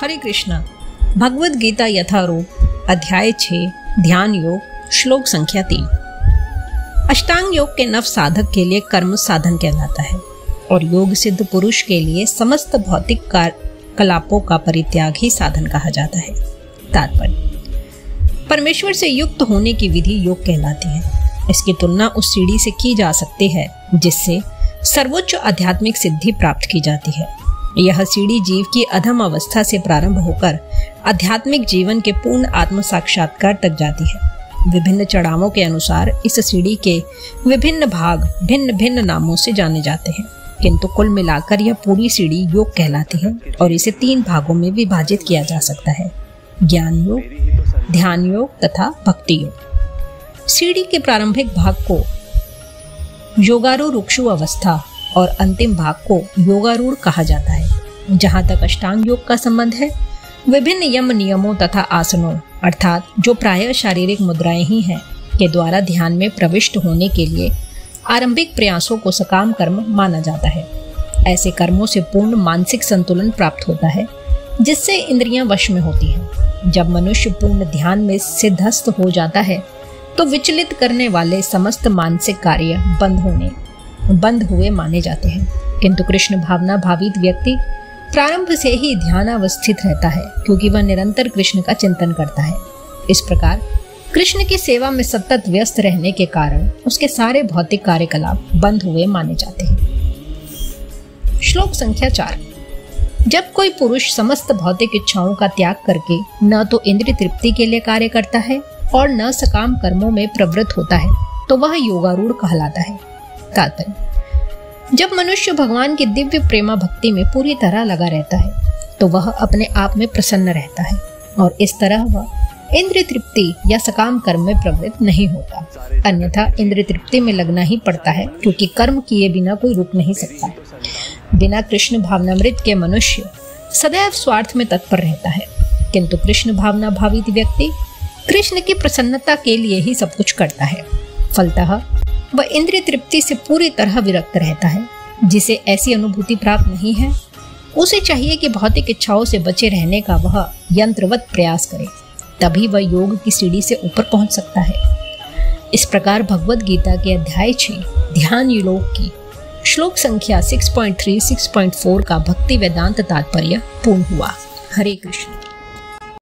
हरे कृष्णा। भगवद गीता यथारूप अध्याय 6 ध्यान योग श्लोक संख्या 3। अष्टांग योग के नव साधक के लिए कर्म साधन कहलाता है और योग सिद्ध पुरुष के लिए समस्त भौतिक कलापों का परित्याग ही साधन कहा जाता है। तात्पर्य: परमेश्वर से युक्त होने की विधि योग कहलाती है। इसकी तुलना उस सीढ़ी से की जा सकती है जिससे सर्वोच्च आध्यात्मिक सिद्धि प्राप्त की जाती है। यह सीढ़ी जीव की अधम अवस्था से प्रारंभ होकर आध्यात्मिक जीवन के पूर्ण आत्म साक्षात्कार तक जाती है। विभिन्न चढ़ावों के अनुसार इस सीढ़ी के विभिन्न भाग भिन्न भिन्न नामों से जाने जाते हैं, किंतु कुल मिलाकर यह पूरी सीढ़ी योग कहलाती है और इसे 3 भागों में विभाजित किया जा सकता है: ज्ञान योग, ध्यान योग तथा भक्ति योग। सीढ़ी के प्रारंभिक भाग को योगारूढ़ अवस्था और अंतिम भाग को योगारूढ़ कहा जाता है। जहाँ तक अष्टांग योग का संबंध है, विभिन्न यम नियमों तथा आसनों अर्थात जो प्रायः शारीरिक मुद्राएं ही हैं के द्वारा ध्यान में प्रविष्ट होने के लिए आरंभिक प्रयासों को सकाम कर्म माना जाता है। ऐसे कर्मों से पूर्ण मानसिक संतुलन प्राप्त होता है जिससे इंद्रियां वश में होती हैं। जब मनुष्य पूर्ण ध्यान में सिद्धस्त हो जाता है तो विचलित करने वाले समस्त मानसिक कार्य बंद हुए माने जाते हैं, किंतु कृष्ण भावना भावित व्यक्ति प्रारंभ से ही ध्यानावस्थित रहता है क्योंकि वह निरंतर कृष्ण का चिंतन करता है। इस प्रकार कृष्ण की सेवा में सतत व्यस्त रहने के कारण उसके सारे भौतिक कार्यकलाप बंद हुए माने जाते हैं। श्लोक संख्या 4। जब कोई पुरुष समस्त भौतिक इच्छाओं का त्याग करके न तो इंद्रिय तृप्ति के लिए कार्य करता है और न सकाम कर्मों में प्रवृत्त होता है तो वह योगारूढ़ कहलाता है। तात्पर्य: जब मनुष्य भगवान की दिव्य प्रेमा भक्ति में पूरी तरह लगा रहता है तो वह अपने आप में प्रसन्न रहता है और इस तरह वह इंद्रिय तृप्ति या सकाम कर्म में प्रवृत्त नहीं होता। अन्यथा इंद्रिय तृप्ति में लगना ही पड़ता है क्योंकि कर्म किए बिना कोई रुक नहीं सकता। बिना कृष्ण भावनामृत के मनुष्य सदैव स्वार्थ में तत्पर रहता है, किंतु कृष्ण भावना भावित व्यक्ति कृष्ण की प्रसन्नता के लिए ही सब कुछ करता है। फलतः वह इंद्रिय तृप्ति से पूरी तरह विरक्त रहता है। जिसे ऐसी अनुभूति प्राप्त नहीं है उसे चाहिए कि भौतिक इच्छाओं से बचे रहने का वह यंत्रवत प्रयास करे, तभी वह योग की सीढ़ी से ऊपर पहुंच सकता है। इस प्रकार भगवद गीता के अध्याय 6 ध्यान योग की श्लोक संख्या 6.3 6.4 का भक्ति वेदांत तात्पर्य पूर्ण हुआ। हरे कृष्ण।